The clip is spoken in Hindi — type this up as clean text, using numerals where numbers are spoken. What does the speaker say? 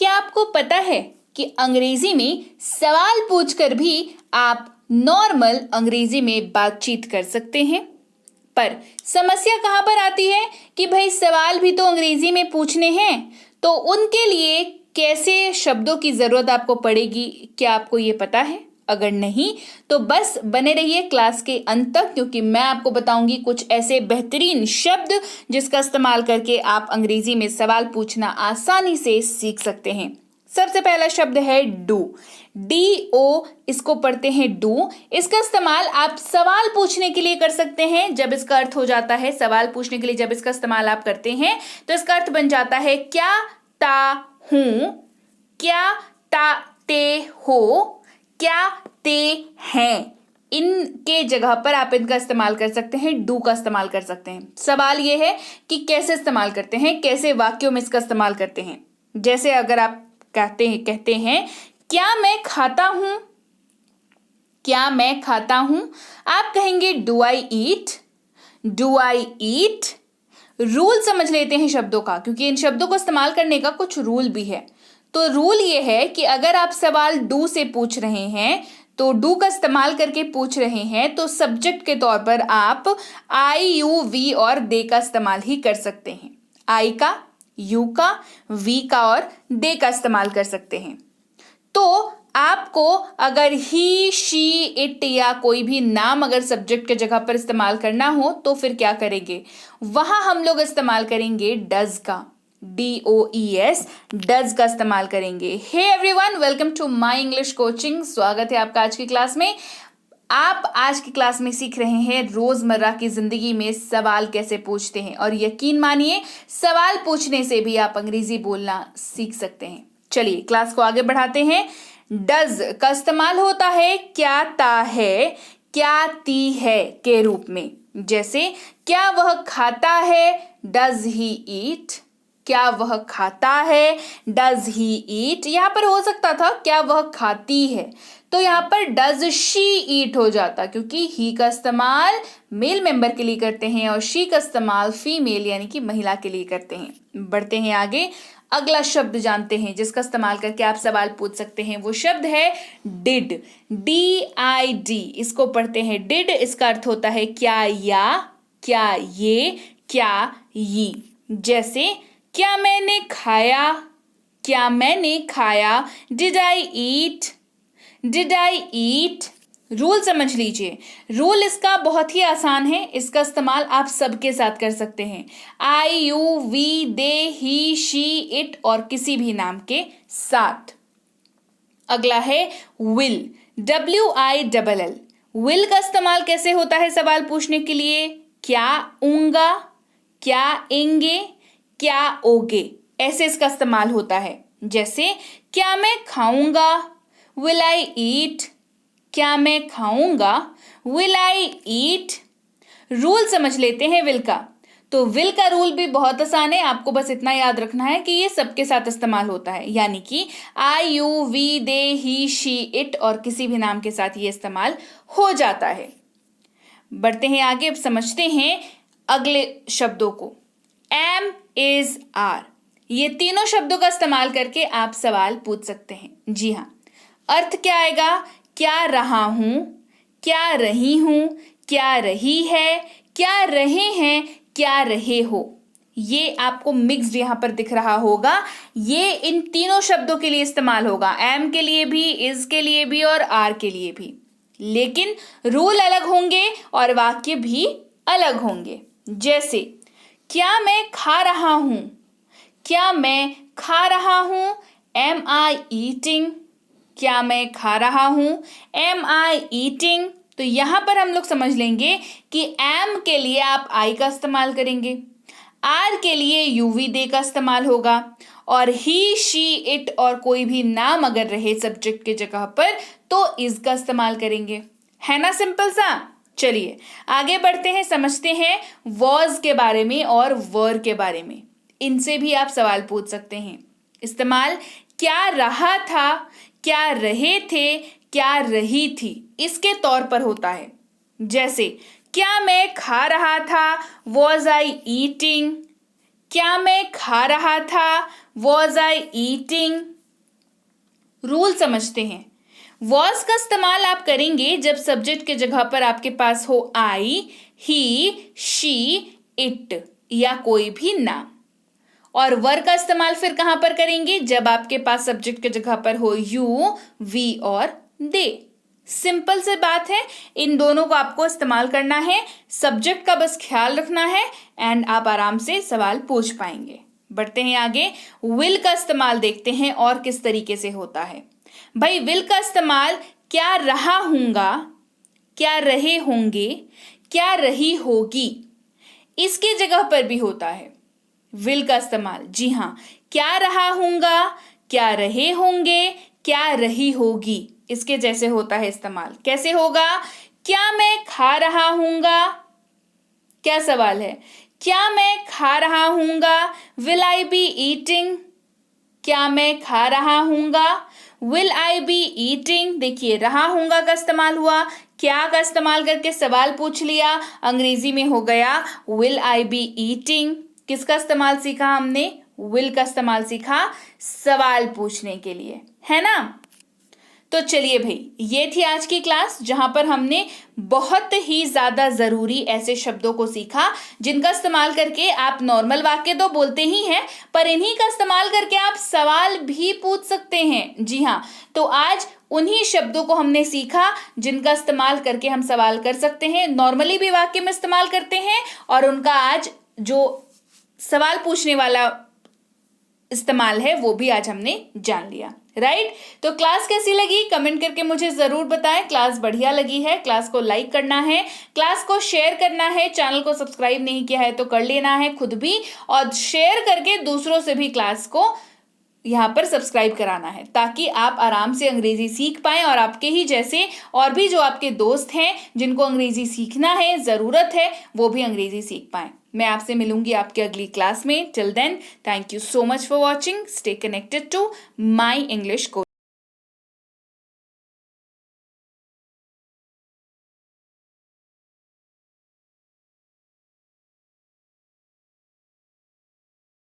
क्या आपको पता है कि अंग्रेजी में सवाल पूछकर भी आप नॉर्मल अंग्रेजी में बातचीत कर सकते हैं? पर समस्या कहाँ पर आती है कि भाई सवाल भी तो अंग्रेजी में पूछने हैं, तो उनके लिए कैसे शब्दों की जरूरत आपको पड़ेगी, क्या आपको ये पता है? अगर नहीं तो बस बने रहिए क्लास के अंत तक, क्योंकि मैं आपको बताऊंगी कुछ ऐसे बेहतरीन शब्द जिसका इस्तेमाल करके आप अंग्रेजी में सवाल पूछना आसानी से सीख सकते हैं। सबसे पहला शब्द है डू। DO, इसको पढ़ते हैं डू। इसका इस्तेमाल आप सवाल पूछने के लिए कर सकते हैं। जब इसका अर्थ हो जाता है सवाल पूछने के लिए, जब इसका इस्तेमाल आप करते हैं तो इसका अर्थ बन जाता है क्या ता हूं, क्या ता ते हो, क्या ते हैं। इनके जगह पर आप इनका इस्तेमाल कर सकते हैं, डू का इस्तेमाल कर सकते हैं। सवाल यह है कि कैसे इस्तेमाल करते हैं, कैसे वाक्यों में इसका इस्तेमाल करते हैं। जैसे अगर आप कहते हैं क्या मैं खाता हूं, क्या मैं खाता हूं, आप कहेंगे do I eat, do I eat. Rule समझ लेते हैं शब्दों का, क्योंकि इन शब्दों को इस्तेमाल करने का कुछ रूल भी है। तो रूल ये है कि अगर आप सवाल डू से पूछ रहे हैं, तो डू का इस्तेमाल करके पूछ रहे हैं, तो सब्जेक्ट के तौर पर आप आई यू वी और दे का इस्तेमाल ही कर सकते हैं। आई का, यू का, वी का और दे का इस्तेमाल कर सकते हैं। तो आपको अगर ही, शी, इट या कोई भी नाम अगर सब्जेक्ट के जगह पर इस्तेमाल करना हो तो फिर क्या करेंगे, वहां हम लोग इस्तेमाल करेंगे डज का, DOES, डज का इस्तेमाल करेंगे। Hey everyone, welcome to my English coaching. स्वागत है आपका आज की क्लास में। आप आज की क्लास में सीख रहे हैं रोजमर्रा की जिंदगी में सवाल कैसे पूछते हैं, और यकीन मानिए सवाल पूछने से भी आप अंग्रेजी बोलना सीख सकते हैं। चलिए क्लास को आगे बढ़ाते हैं। डज का इस्तेमाल होता है क्या ता है, क्या ती है के रूप में। जैसे क्या वह खाता है, डज ही ईट, क्या वह खाता है, डज ही ईट। यहां पर हो सकता था क्या वह खाती है, तो यहां पर डज शी ईट हो जाता, क्योंकि ही का इस्तेमाल मेल मेंबर के लिए करते हैं और शी का इस्तेमाल फीमेल यानी कि महिला के लिए करते हैं। बढ़ते हैं आगे, अगला शब्द जानते हैं जिसका इस्तेमाल करके आप सवाल पूछ सकते हैं। वो शब्द है डिड, DID। इसको पढ़ते हैं डिड। इसका अर्थ होता है क्या या, क्या ये, क्या ये। जैसे क्या मैंने खाया, क्या मैंने खाया, did I eat, did I eat. Rule समझ लीजिए। रूल इसका बहुत ही आसान है, इसका इस्तेमाल आप सबके साथ कर सकते हैं। I you we they he she it और किसी भी नाम के साथ। अगला है विल, WILL। विल का इस्तेमाल कैसे होता है सवाल पूछने के लिए? क्या ऊंगा, क्या एंगे, क्या ओगे, ऐसे इसका इस्तेमाल होता है। जैसे क्या मैं खाऊंगा, विल आई ईट, क्या मैं खाऊंगा, विल आई ईट। रूल समझ लेते हैं विल का। तो विल का रूल भी बहुत आसान है, आपको बस इतना याद रखना है कि ये सबके साथ इस्तेमाल होता है, यानी कि I you we they he she it और किसी भी नाम के साथ ये इस्तेमाल हो जाता है। बढ़ते हैं आगे, अब समझते हैं अगले शब्दों को। एम, इज, आर, ये तीनों शब्दों का इस्तेमाल करके आप सवाल पूछ सकते हैं। जी हाँ, अर्थ क्या आएगा? क्या रहा हूं, क्या रही हूं, क्या रही है, क्या रहे हैं, क्या रहे हो। ये आपको मिक्स्ड यहां पर दिख रहा होगा। ये इन तीनों शब्दों के लिए इस्तेमाल होगा, एम के लिए भी, इज के लिए भी और आर के लिए भी। लेकिन रूल अलग होंगे और वाक्य भी अलग होंगे। जैसे क्या मैं खा रहा हूं, क्या मैं खा रहा हूं, एम आई ईटिंग, क्या मैं खा रहा हूं, एम आई ईटिंग। तो यहां पर हम लोग समझ लेंगे कि एम के लिए आप आई का इस्तेमाल करेंगे, आर के लिए यूवी दे का इस्तेमाल होगा, और ही, शी, इट और कोई भी नाम अगर रहे सब्जेक्ट के जगह पर तो इज का इस्तेमाल करेंगे। है ना सिंपल सा। चलिए आगे बढ़ते हैं, समझते हैं वॉज के बारे में और वर के बारे में। इनसे भी आप सवाल पूछ सकते हैं। इस्तेमाल क्या रहा था, क्या रहे थे, क्या रही थी, इसके तौर पर होता है। जैसे क्या मैं खा रहा था, वॉज आई ईटिंग, क्या मैं खा रहा था, वॉज आई ईटिंग। रूल समझते हैं। वॉज का इस्तेमाल आप करेंगे जब सब्जेक्ट के जगह पर आपके पास हो आई, ही, शी, इट या कोई भी नाम। और वर का इस्तेमाल फिर कहां पर करेंगे? जब आपके पास सब्जेक्ट के जगह पर हो यू, वी और दे। सिंपल से बात है, इन दोनों को आपको इस्तेमाल करना है, सब्जेक्ट का बस ख्याल रखना है एंड आप आराम से सवाल पूछ पाएंगे। बढ़ते हैं आगे, विल का इस्तेमाल देखते हैं और किस तरीके से होता है। भाई विल का इस्तेमाल क्या रहा हूंगा, क्या रहे होंगे, क्या रही होगी, इसके जगह पर भी होता है विल का इस्तेमाल। जी हाँ, क्या रहा हूंगा, क्या रहे होंगे, क्या रही होगी, इसके जैसे होता है इस्तेमाल। कैसे होगा? क्या मैं खा रहा हूंगा, क्या सवाल है? क्या मैं खा रहा हूंगा? Will I be eating? क्या मैं खा रहा हूंगा? Will I be eating? देखिए, रहा हूंगा का इस्तेमाल हुआ, क्या का इस्तेमाल करके सवाल पूछ लिया, अंग्रेजी में हो गया विल आई बी ईटिंग। किसका इस्तेमाल सीखा हमने? विल का इस्तेमाल सीखा सवाल पूछने के लिए, है ना। तो चलिए भाई, ये थी आज की क्लास जहां पर हमने बहुत ही ज्यादा जरूरी ऐसे शब्दों को सीखा जिनका इस्तेमाल करके आप नॉर्मल वाक्य तो बोलते ही हैं, पर इन्हीं का इस्तेमाल करके आप सवाल भी पूछ सकते हैं। जी हाँ, तो आज उन्हीं शब्दों को हमने सीखा जिनका इस्तेमाल करके हम सवाल कर सकते हैं, नॉर्मली भी वाक्य में इस्तेमाल करते हैं, और उनका आज जो सवाल पूछने वाला इस्तेमाल है वो भी आज हमने जान लिया। राइट? तो क्लास कैसी लगी कमेंट करके मुझे जरूर बताएं। क्लास बढ़िया लगी है, क्लास को लाइक करना है, क्लास को शेयर करना है, चैनल को सब्सक्राइब नहीं किया है तो कर लेना है खुद भी, और शेयर करके दूसरों से भी क्लास को यहाँ पर सब्सक्राइब कराना है, ताकि आप आराम से अंग्रेजी सीख पाएं और आपके ही जैसे और भी जो आपके दोस्त हैं जिनको अंग्रेजी सीखना है, जरूरत है, वो भी अंग्रेजी सीख पाएं। मैं आपसे मिलूंगी आपके अगली क्लास में। Till then, thank you so much for watching. Stay connected to my English course.